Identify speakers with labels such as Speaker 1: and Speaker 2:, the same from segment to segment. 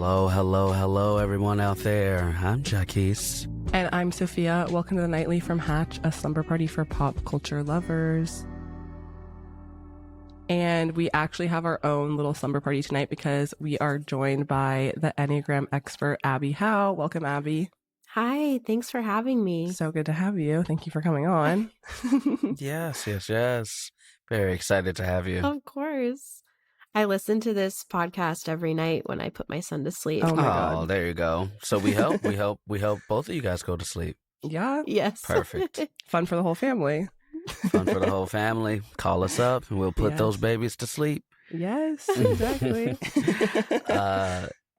Speaker 1: Hello, everyone out there. I'm Jacquis.
Speaker 2: And I'm Sophia. Welcome to the Nightly from Hatch, a slumber party for pop culture lovers. And we actually have our own little slumber party tonight because we are joined by the Enneagram expert, Abbey Howe. Welcome, Abbey.
Speaker 3: Hi, thanks for having me.
Speaker 2: So good to have you. Thank you for coming on.
Speaker 1: Yes. Very excited to have you.
Speaker 3: Of course. I listen to this podcast every night when I put my son to sleep.
Speaker 2: Oh my God.
Speaker 1: There you go. So we help both of you guys go to sleep.
Speaker 2: Yeah.
Speaker 3: Yes.
Speaker 1: Perfect.
Speaker 2: Fun for the whole family.
Speaker 1: Fun for the whole family. Call us up and we'll put those babies to sleep.
Speaker 2: Yes, exactly.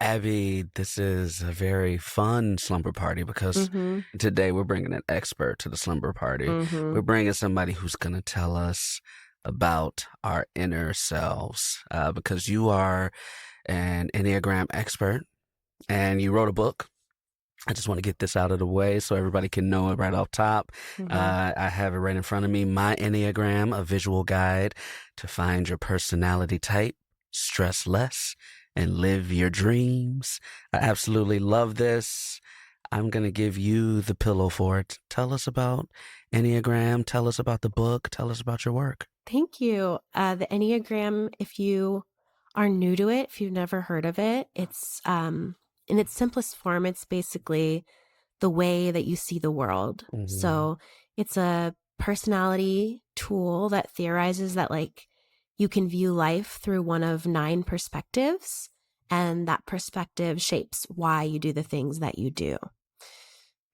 Speaker 1: Abby, this is a very fun slumber party because today we're bringing an expert to the slumber party. We're bringing somebody who's going to tell us about our inner selves because you are an Enneagram expert and you wrote a book. I just want to get this out of the way so everybody can know it right off top. I have it right in front of me. My Enneagram, a visual guide to find your personality type, stress less, and live your dreams. I absolutely love this. I'm going to give you the pillow for it. Tell us about Enneagram. Tell us about the book. Tell us about your work.
Speaker 3: Thank you. The Enneagram, if you are new to it, if you've never heard of it, it's in its simplest form, it's basically the way that you see the world. So it's a personality tool that theorizes that you can view life through one of 9 perspectives, and that perspective shapes why you do the things that you do.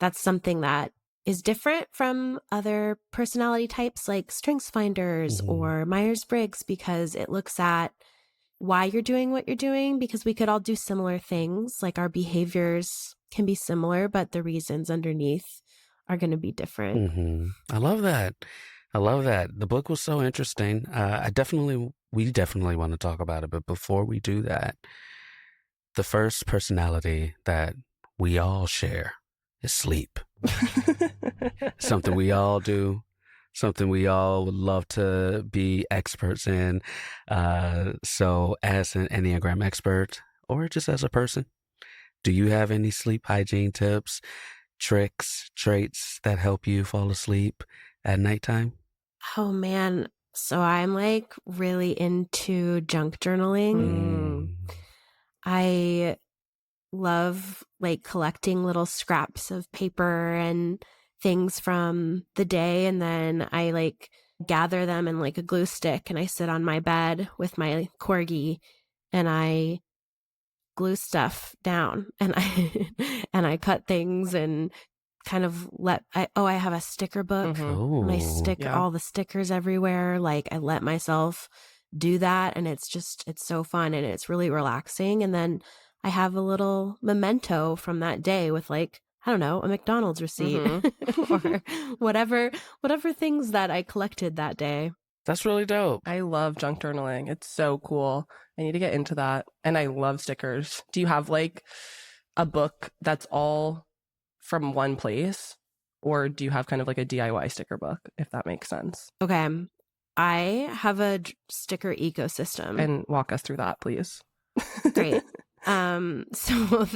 Speaker 3: That's something that is different from other personality types like StrengthsFinders or Myers-Briggs because it looks at why you're doing what you're doing, because we could all do similar things. Like our behaviors can be similar, but the reasons underneath are going to be different.
Speaker 1: I love that. The book was so interesting. We definitely want to talk about it. But before we do that, the first personality that we all share is sleep. Something we all do. Something we all would love to be experts in. So as an Enneagram expert, or just as a person, do you have any sleep hygiene tips, tricks, traits that help you fall asleep at nighttime?
Speaker 3: Oh man. So I'm really into junk journaling. I love collecting little scraps of paper and things from the day, and then I gather them in a glue stick, and I sit on my bed with my corgi and I glue stuff down, and I cut things and kind of I have a sticker book and I stick all the stickers everywhere. I let myself do that, and it's so fun and it's really relaxing. And then I have a little memento from that day with I don't know, a McDonald's receipt or whatever things that I collected that day.
Speaker 1: That's really dope.
Speaker 2: I love junk journaling. It's so cool. I need to get into that. And I love stickers. Do you have a book that's all from one place? Or do you have kind of a DIY sticker book, if that makes sense?
Speaker 3: Okay. I have a sticker ecosystem.
Speaker 2: And walk us through that, please.
Speaker 3: Great. So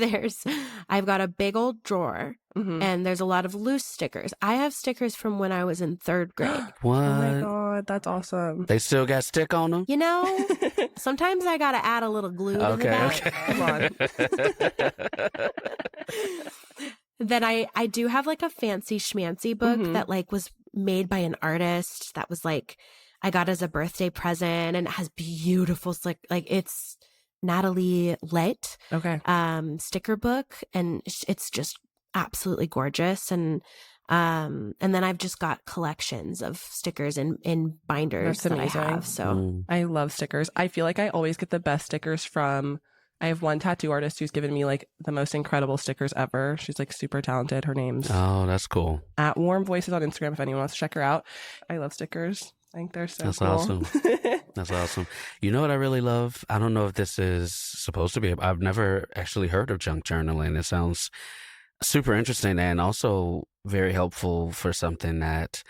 Speaker 3: I've got a big old drawer and there's a lot of loose stickers. I have stickers from when I was in 3rd grade.
Speaker 1: What?
Speaker 2: Oh my God, that's awesome.
Speaker 1: They still got stick on them?
Speaker 3: Sometimes I got to add a little glue to the back. Come on. Then I do have a fancy schmancy book that was made by an artist that was I got as a birthday present, and it has beautiful it's Natalie Litt sticker book, and it's just absolutely gorgeous. And then I've just got collections of stickers in binders that I have. So
Speaker 2: I love stickers. I feel I always get the best stickers from. I have one tattoo artist who's given me the most incredible stickers ever. She's super talented. Her name's
Speaker 1: that's cool.
Speaker 2: at Warm Voices on Instagram if anyone wants to check her out. I love stickers. I think they're so
Speaker 1: That's
Speaker 2: cool.
Speaker 1: awesome. That's awesome. You know what I really love? I don't know if this is supposed to be. I've never actually heard of junk journaling. It sounds super interesting and also very helpful for something that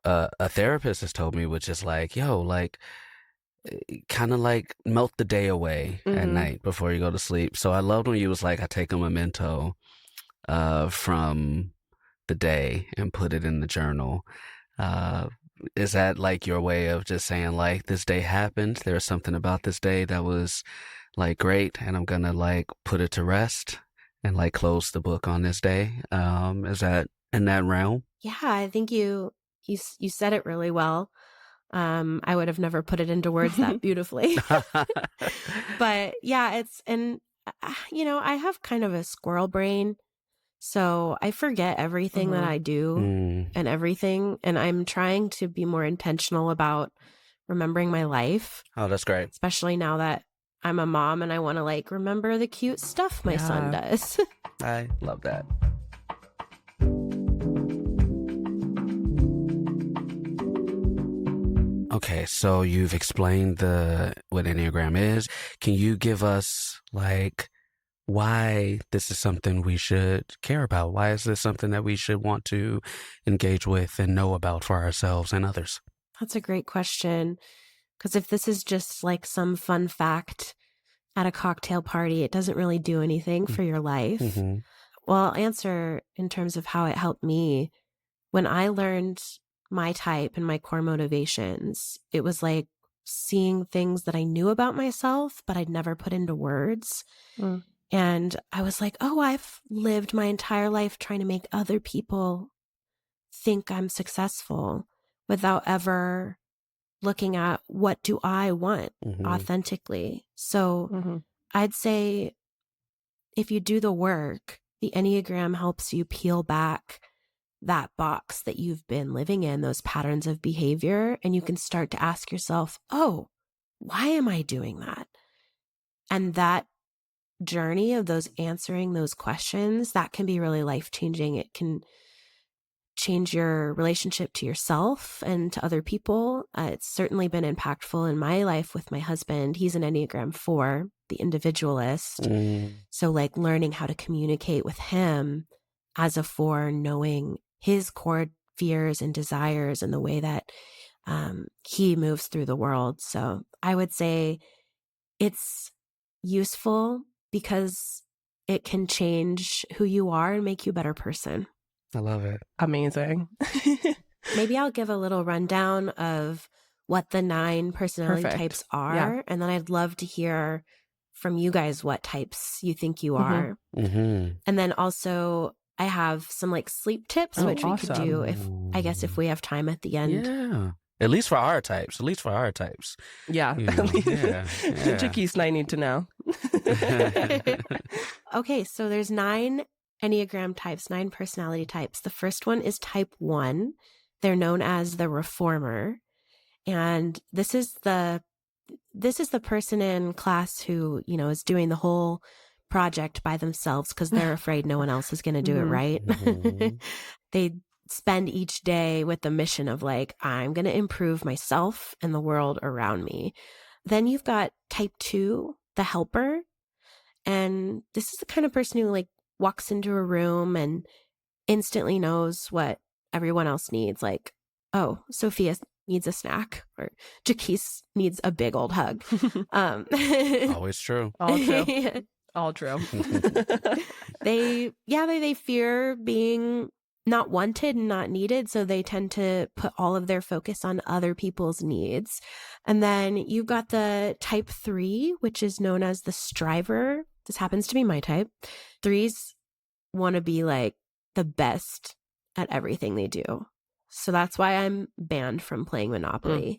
Speaker 1: a therapist has told me, which is kind of like melt the day away at night before you go to sleep. So I loved when you was like, I take a memento from the day and put it in the journal. Is that like your way of just saying like, this day happened, there was something about this day that was like great, and I'm gonna like put it to rest and like close the book on this day? Is that in that realm?
Speaker 3: Yeah, I think you said it really well. I would have never put it into words that beautifully. But yeah, I have kind of a squirrel brain. So I forget everything that I do and everything. And I'm trying to be more intentional about remembering my life.
Speaker 1: Oh, that's great.
Speaker 3: Especially now that I'm a mom and I want to like remember the cute stuff my son does.
Speaker 1: I love that. Okay, so you've explained what Enneagram is. Can you give us like why this is something we should care about? Why is this something that we should want to engage with and know about for ourselves and others?
Speaker 3: That's a great question. Because if this is just like some fun fact at a cocktail party, it doesn't really do anything for your life. Well, I'll answer in terms of how it helped me. When I learned my type and my core motivations, it was like seeing things that I knew about myself, but I'd never put into words. And I was like, oh, I've lived my entire life trying to make other people think I'm successful without ever looking at what do I want authentically. So I'd say if you do the work, the Enneagram helps you peel back that box that you've been living in, those patterns of behavior, and you can start to ask yourself, oh, why am I doing that? And that journey of answering those questions, that can be really life-changing. It can change your relationship to yourself and to other people. It's certainly been impactful in my life with my husband. He's an Enneagram 4, the individualist. So like learning how to communicate with him as a 4, knowing his core fears and desires and the way that he moves through the world. So I would say it's useful because it can change who you are and make you a better person.
Speaker 1: I love it.
Speaker 2: Amazing.
Speaker 3: Maybe I'll give a little rundown of what the 9 personality types are. And then I'd love to hear from you guys what types you think you are. And then also I have some like sleep tips, which we could do if we have time at the end.
Speaker 1: Yeah. At least for our types.
Speaker 2: Yeah.
Speaker 1: You know,
Speaker 2: Jacquis and I need to know.
Speaker 3: Okay, so there's 9 Enneagram types, 9 personality types. The first one is type 1. They're known as the reformer. And this is the person in class who, is doing the whole project by themselves because they're afraid no one else is going to do it right. They spend each day with the mission of like, I'm going to improve myself and the world around me. Then you've got type 2, the helper. And this is the kind of person who like walks into a room and instantly knows what everyone else needs. Like, oh, Sophia needs a snack, or Jacquis needs a big old hug.
Speaker 1: Always true.
Speaker 2: All true. All true.
Speaker 3: They fear being not wanted and not needed. So they tend to put all of their focus on other people's needs. And then you've got the type 3, which is known as the striver. This happens to be my type. 3s want to be like the best at everything they do. So that's why I'm banned from playing Monopoly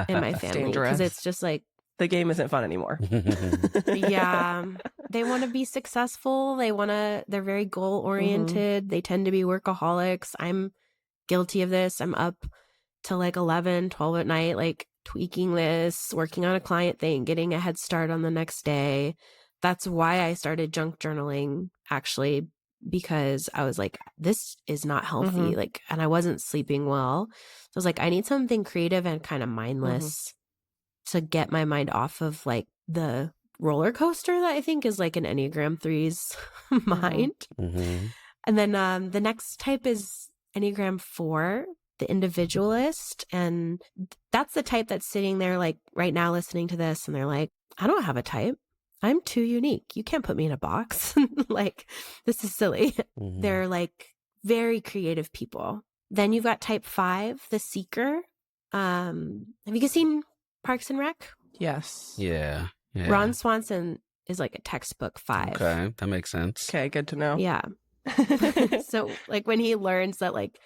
Speaker 3: in my family. Because it's just like,
Speaker 2: the game isn't fun anymore.
Speaker 3: Yeah. They want to be successful. They're very goal oriented. They tend to be workaholics. I'm guilty of this. I'm up till like 11, 12 at night, like tweaking this, working on a client thing, getting a head start on the next day. That's why I started junk journaling, actually, because I was like, this is not healthy. Like, and I wasn't sleeping well. So I was like, I need something creative and kind of mindless to get my mind off of like the roller coaster that I think is like an Enneagram 3's mind. And then the next type is Enneagram 4. the individualist. And that's the type that's sitting there like right now listening to this. And they're like, I don't have a type. I'm too unique. You can't put me in a box. Like, this is silly. Mm-hmm. They're like very creative people. Then you've got type 5, the seeker. Have you guys seen Parks and Rec?
Speaker 2: Yes.
Speaker 1: Yeah.
Speaker 3: Ron Swanson is like a textbook 5.
Speaker 1: Okay, that makes sense.
Speaker 2: Okay, good to know.
Speaker 3: Yeah. So like when he learns that like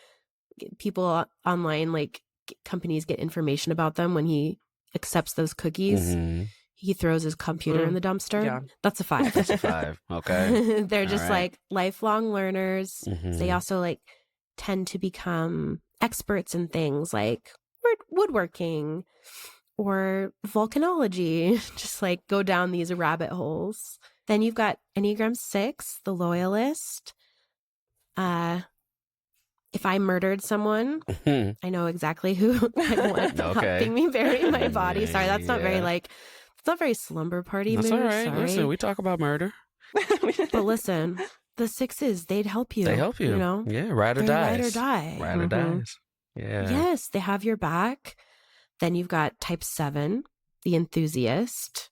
Speaker 3: people online, like companies get information about them when he accepts those cookies, mm-hmm. he throws his computer in the dumpster. Yeah. That's a 5.
Speaker 1: That's a 5. Okay.
Speaker 3: They're just like lifelong learners. Mm-hmm. They also like tend to become experts in things like woodworking or volcanology, just like go down these rabbit holes. Then you've got Enneagram 6, the Loyalist. If I murdered someone, I know exactly who I want helping me bury my body. Sorry, that's not very like, it's not very slumber party mood.
Speaker 1: That's all right.
Speaker 3: Sorry.
Speaker 1: Listen, we talk about murder.
Speaker 3: But listen, the 6s, they'd help you.
Speaker 1: They help you.
Speaker 3: You know?
Speaker 1: Yeah, ride or dies.
Speaker 3: Ride or die.
Speaker 1: Ride or dies. Yeah.
Speaker 3: Yes, they have your back. Then you've got type 7, the enthusiast.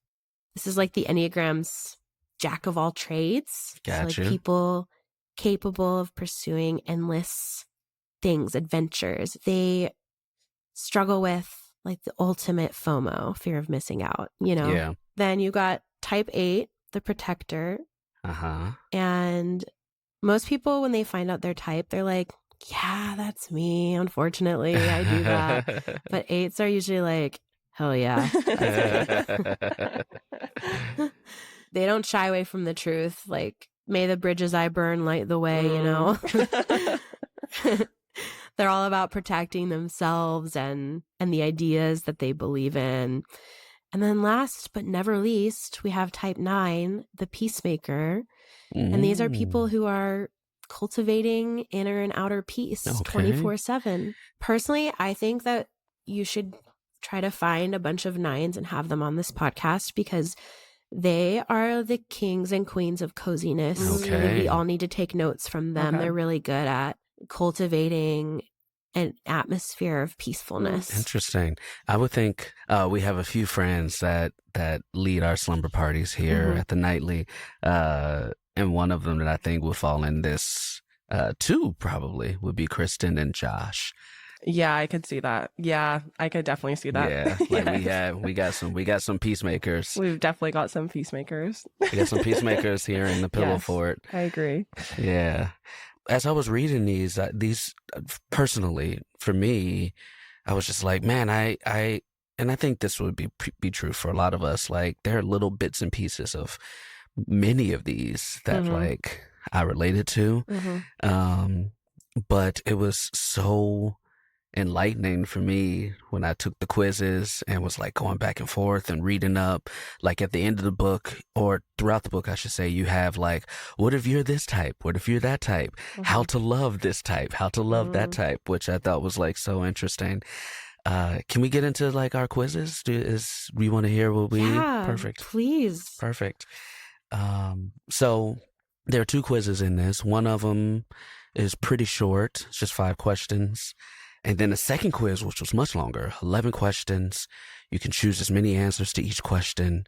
Speaker 3: This is like the Enneagram's jack of all trades.
Speaker 1: Gotcha.
Speaker 3: So like people capable of pursuing endless things, adventures. They struggle with like the ultimate FOMO, fear of missing out, you know?
Speaker 1: Yeah.
Speaker 3: Then you got type 8, the protector.
Speaker 1: Uh-huh.
Speaker 3: And most people, when they find out their type, they're like, yeah, that's me. Unfortunately, I do that. But 8s are usually like, hell yeah. They don't shy away from the truth. Like, may the bridges I burn light the way, you know? They're all about protecting themselves and the ideas that they believe in. And then last but never least, we have type 9, the peacemaker. And these are people who are cultivating inner and outer peace 24/7. Personally, I think that you should try to find a bunch of 9s and have them on this podcast because they are the kings and queens of coziness.
Speaker 1: Okay.
Speaker 3: We all need to take notes from them. Okay. They're really good at cultivating an atmosphere of peacefulness.
Speaker 1: Interesting. I would think we have a few friends that lead our slumber parties here at the nightly. And one of them that I think would fall in this too probably would be Kristen and Josh.
Speaker 2: Yeah, I could see that. Yeah, I could definitely see that.
Speaker 1: Yeah, like we got some peacemakers.
Speaker 2: We've definitely got some peacemakers.
Speaker 1: We got some peacemakers here in the Pillow Fort.
Speaker 2: I agree.
Speaker 1: Yeah. As I was reading these personally for me, I was just like, man, and I think this would be true for a lot of us. Like there are little bits and pieces of many of these that like I related to. But it was so enlightening for me when I took the quizzes and was like going back and forth and reading up. Like at the end of the book, or throughout the book I should say, you have like, what if you're this type? What if you're that type? How to love this type? How to love that type? Which I thought was like so interesting. Can we get into like our quizzes? We want to hear what we...
Speaker 3: Yeah,
Speaker 1: perfect.
Speaker 3: Please.
Speaker 1: Perfect. So there are 2 quizzes in this. One of them is pretty short. It's just 5 questions. And then the second quiz, which was much longer, 11 questions. You can choose as many answers to each question.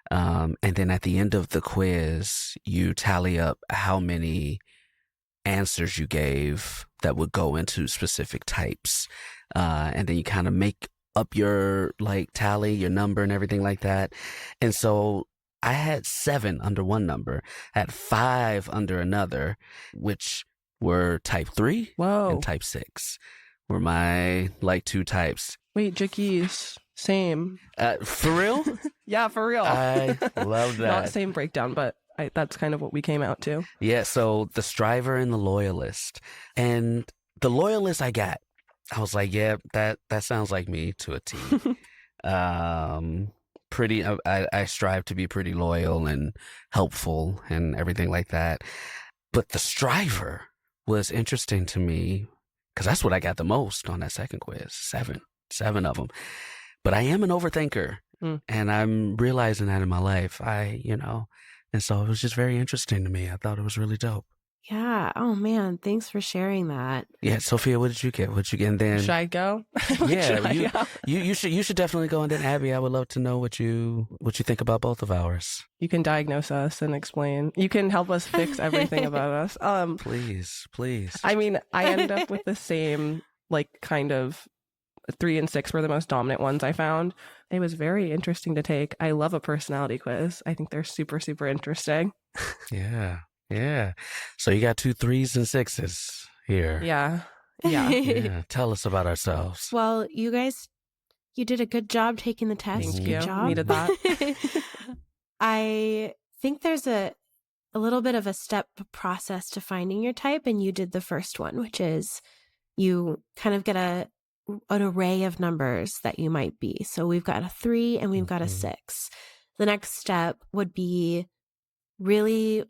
Speaker 1: And then at the end of the quiz, you tally up how many answers you gave that would go into specific types. And then you kind of make up your like tally, your number and everything like that. And so I had 7 under one number, had 5 under another, which were type 3 and type 6 were my like 2 types.
Speaker 2: Wait, Jacquis, same.
Speaker 1: For real?
Speaker 2: Yeah, for real.
Speaker 1: I love that.
Speaker 2: Not same breakdown, but that's kind of what we came out to.
Speaker 1: Yeah, so the striver and the loyalist. And the loyalist I got. I was like, yeah, that sounds like me to a T. I strive to be pretty loyal and helpful and everything like that. But the striver was interesting to me because that's what I got the most on that second quiz. 7 of them. But I am an overthinker and I'm realizing that in my life. And so it was just very interesting to me. I thought it was really dope.
Speaker 3: Yeah. Oh man, thanks for sharing that.
Speaker 1: Yeah, Sophia, what did you get? And then
Speaker 2: Should I go?
Speaker 1: yeah, you should definitely go. And then Abby, I would love to know what you think about both of ours.
Speaker 2: You can diagnose us and explain. You can help us fix everything about us.
Speaker 1: Please.
Speaker 2: I mean, I ended up with the same, like, kind of 3 and 6 were the most dominant ones I found. It was very interesting to take. I love a personality quiz. I think they're super, super interesting.
Speaker 1: Yeah. So you got 2 3s and 6s here.
Speaker 2: Yeah.
Speaker 1: Tell us about ourselves.
Speaker 3: Well, you guys, you did a good job taking the test.
Speaker 2: Thank
Speaker 3: Good
Speaker 2: you.
Speaker 3: job.
Speaker 2: Needed that.
Speaker 3: I think there's a little bit of a step process to finding your type, and you did the first one, which is you kind of get an array of numbers that you might be. So we've got a 3 and we've got a 6. The next step would be really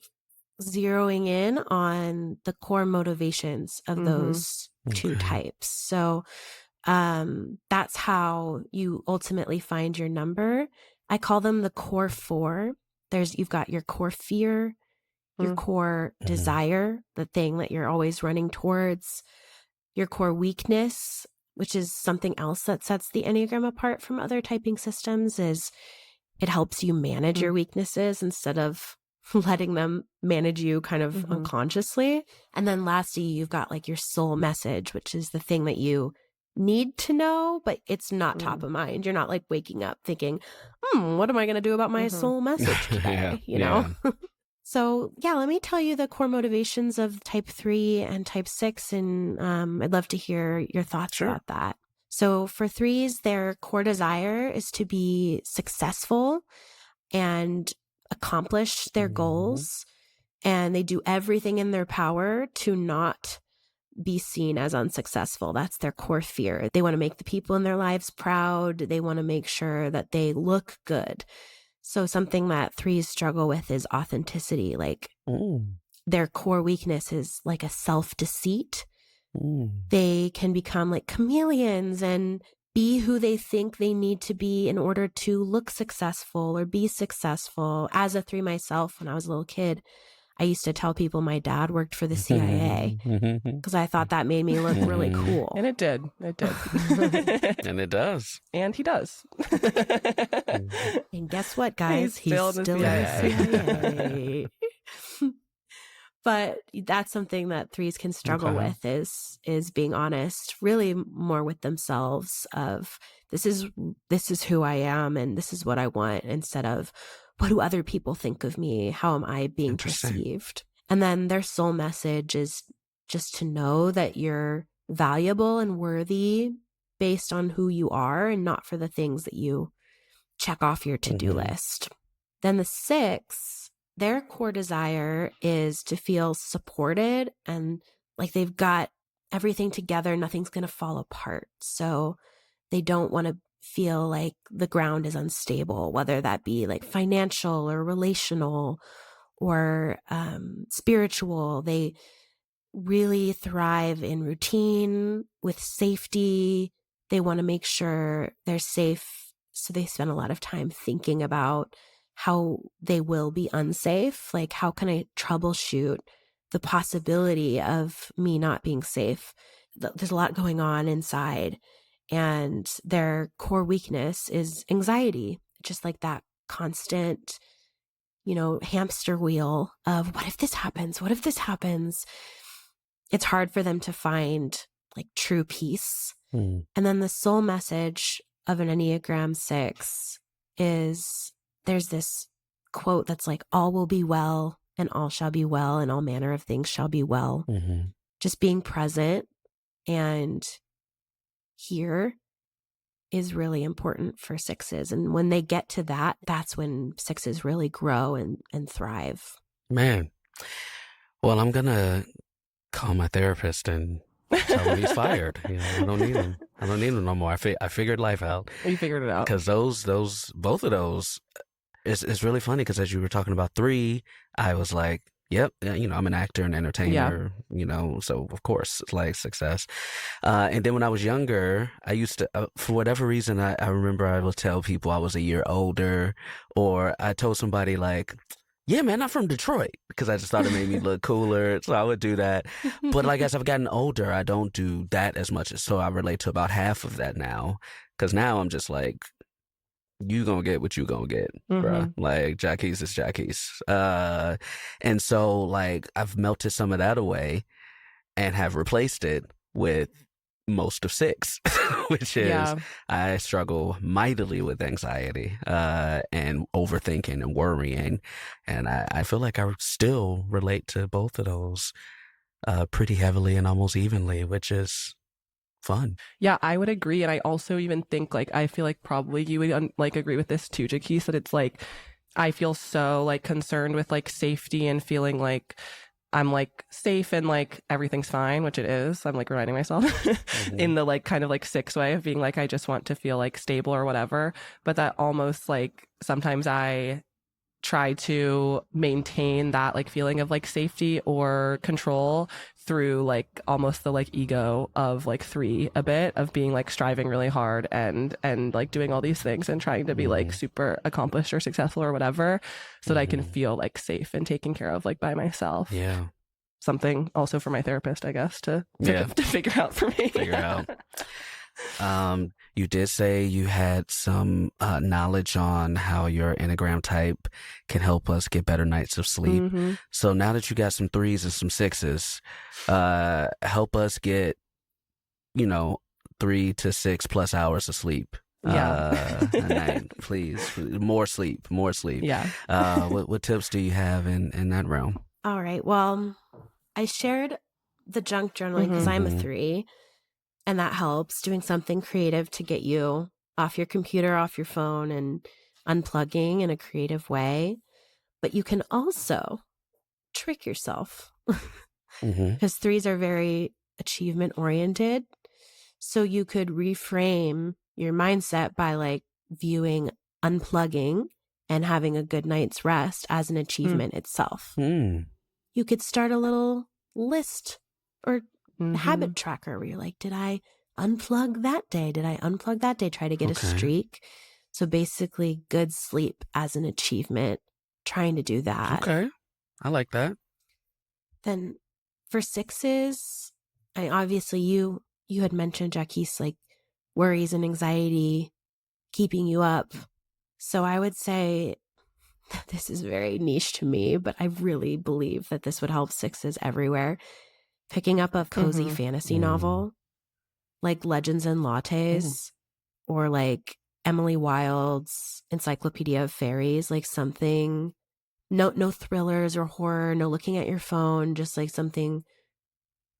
Speaker 3: zeroing in on the core motivations of those 2 types. So that's how you ultimately find your number. I call them the core 4. You've got your core fear, your core desire, the thing that you're always running towards, your core weakness, which is something else that sets the Enneagram apart from other typing systems, is it helps you manage your weaknesses instead of letting them manage you kind of unconsciously. And then lastly, you've got like your soul message, which is the thing that you need to know, but it's not top of mind. You're not like waking up thinking, what am I going to do about my soul message today? You know? So yeah, let me tell you the core motivations of type 3 and type 6. And I'd love to hear your thoughts about that. So for 3s, their core desire is to be successful and accomplish their goals, and they do everything in their power to not be seen as unsuccessful. That's their core fear. They want to make the people in their lives proud. They want to make sure that they look good. So something that 3s struggle with is authenticity. Like their core weakness is like a self-deceit. They can become like chameleons and be who they think they need to be in order to look successful or be successful. As a 3 myself, when I was a little kid, I used to tell people my dad worked for the CIA because I thought that made me look really cool.
Speaker 2: And it did.
Speaker 1: And it does.
Speaker 2: And he does.
Speaker 3: And guess what, guys? He's still in the CIA. But that's something that 3s can struggle with is being honest, really more with themselves of this is who I am and this is what I want, instead of what do other people think of me? How am I being perceived? And then their soul message is just to know that you're valuable and worthy based on who you are and not for the things that you check off your to-do list. Then the 6, their core desire is to feel supported and like they've got everything together. Nothing's going to fall apart. So they don't want to feel like the ground is unstable, whether that be like financial or relational or spiritual. They really thrive in routine with safety. They want to make sure they're safe. So they spend a lot of time thinking about how they will be unsafe. Like, how can I troubleshoot the possibility of me not being safe? There's a lot going on inside. And their core weakness is anxiety, just like that constant, hamster wheel of what if this happens? What if this happens? It's hard for them to find like true peace. And then the soul message of an Enneagram 6 is there's this quote that's like, all will be well and all shall be well and all manner of things shall be well. Just being present and here is really important for 6s. And when they get to that, that's when 6s really grow and thrive.
Speaker 1: Man. Well, I'm going to call my therapist and tell him he's fired. I don't need him. I don't need him no more. I figured life out.
Speaker 2: You figured it out.
Speaker 1: Because both of those, it's really funny because as you were talking about 3, I was like, yep, I'm an actor and entertainer, so of course it's like success. And then when I was younger, I used to, for whatever reason, I remember I would tell people I was a year older, or I told somebody like, yeah, man, I'm from Detroit, because I just thought it made me look cooler. So I would do that. But like, as I've gotten older, I don't do that as much. So I relate to about half of that now. Because now I'm just like, you gonna get what you gonna get, bruh. Like, Jacquis is Jacquis. And so, like, I've melted some of that away and have replaced it with most of 6, which is I struggle mightily with anxiety and overthinking and worrying. And I feel like I still relate to both of those pretty heavily and almost evenly, which is fun.
Speaker 2: Yeah, I would agree. And I also even think, like, I feel like probably you would like agree with this too, Jacquis, that it's like, I feel so like concerned with like safety and feeling like I'm like safe and like everything's fine, which it is. I'm like reminding myself in the like kind of like 6 way of being like, I just want to feel like stable or whatever. But that almost like sometimes I try to maintain that like feeling of like safety or control through like almost the like ego of like 3 a bit, of being like striving really hard and like doing all these things and trying to be like super accomplished or successful or whatever, so that I can feel like safe and taken care of like by myself.
Speaker 1: Yeah.
Speaker 2: Something also for my therapist, I guess, to figure out for me.
Speaker 1: Figure out. You did say you had some knowledge on how your Enneagram type can help us get better nights of sleep. So now that you got some 3s and some 6s, help us get, 3 to 6 plus hours of sleep. A night, please. More sleep.
Speaker 2: Yeah.
Speaker 1: What tips do you have in that realm?
Speaker 3: All right. Well, I shared the junk journaling because I'm a 3. And that helps, doing something creative to get you off your computer, off your phone, and unplugging in a creative way. But you can also trick yourself because 3s are very achievement oriented. So you could reframe your mindset by like viewing unplugging and having a good night's rest as an achievement itself. You could start a little list or habit tracker where you're like, did I unplug that day? Did I unplug that day? Try to get a streak. So basically good sleep as an achievement, trying to do that.
Speaker 1: Okay. I like that.
Speaker 3: Then for 6s, obviously you had mentioned, Jacquis, like worries and anxiety keeping you up. So I would say this is very niche to me, but I really believe that this would help 6s everywhere. Picking up a cozy fantasy novel like Legends and Lattes or like Emily Wilde's Encyclopedia of Fairies, like something, no thrillers or horror, no looking at your phone, just like something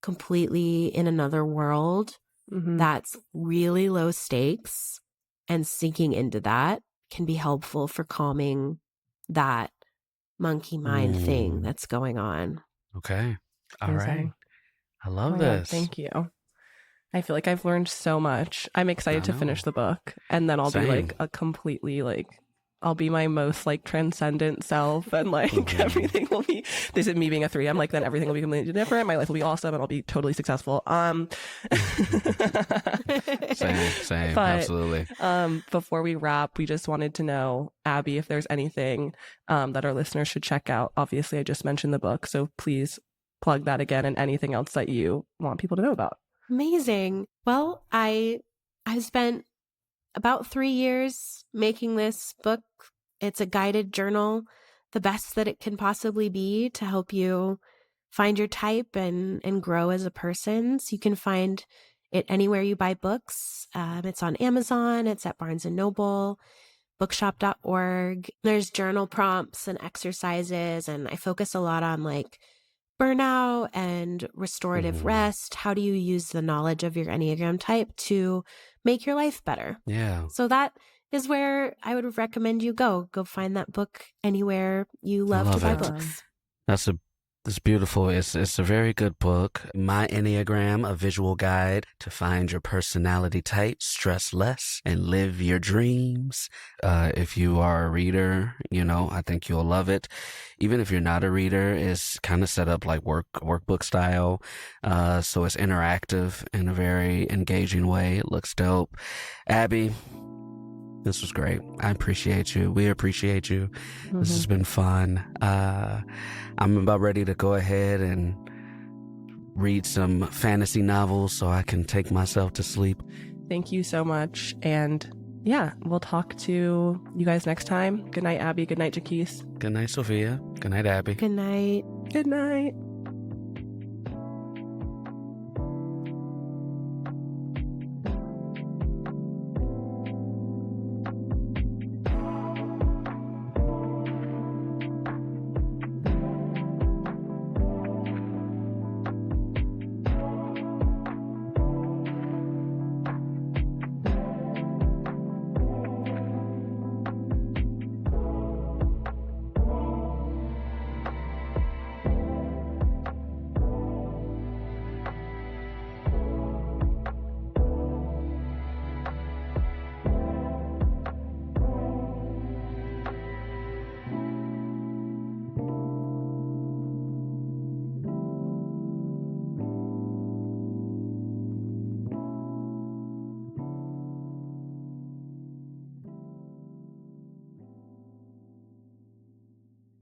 Speaker 3: completely in another world that's really low stakes, and sinking into that can be helpful for calming that monkey mind thing that's going on.
Speaker 1: Okay. All right. I love this.
Speaker 2: God, thank you. I feel like I've learned so much. I'm excited to finish the book, and then I'll be like a completely like, I'll be my most like transcendent self, and like everything will be, this is me being a 3. I'm like, then everything will be completely different. My life will be awesome and I'll be totally successful.
Speaker 1: Same,
Speaker 2: but,
Speaker 1: absolutely.
Speaker 2: Before we wrap, we just wanted to know, Abby, if there's anything that our listeners should check out. Obviously, I just mentioned the book, so please plug that again, and anything else that you want people to know about.
Speaker 3: Amazing. Well, I've spent about 3 years making this book. It's a guided journal, the best that it can possibly be to help you find your type and grow as a person. So you can find it anywhere you buy books. It's on Amazon. It's at Barnes & Noble, bookshop.org. There's journal prompts and exercises, and I focus a lot on like burnout and restorative rest. How do you use the knowledge of your Enneagram type to make your life better?
Speaker 1: Yeah.
Speaker 3: So that is where I would recommend you go. Go find that book anywhere you love to buy books.
Speaker 1: It's beautiful. It's a very good book. My Enneagram, a visual guide to find your personality type, stress less, and live your dreams. If you are a reader, I think you'll love it. Even if you're not a reader, it's kind of set up like workbook style. So it's interactive in a very engaging way. It looks dope. Abby, This was great. I appreciate you. We appreciate you. This has been fun. I'm about ready to go ahead and read some fantasy novels so I can take myself to sleep.
Speaker 2: Thank you so much. And yeah, we'll talk to you guys next time. Good night, Abby. Good night, Jacquis.
Speaker 1: Good night, Sophia. Good night, Abby.
Speaker 3: Good night.
Speaker 2: Good night.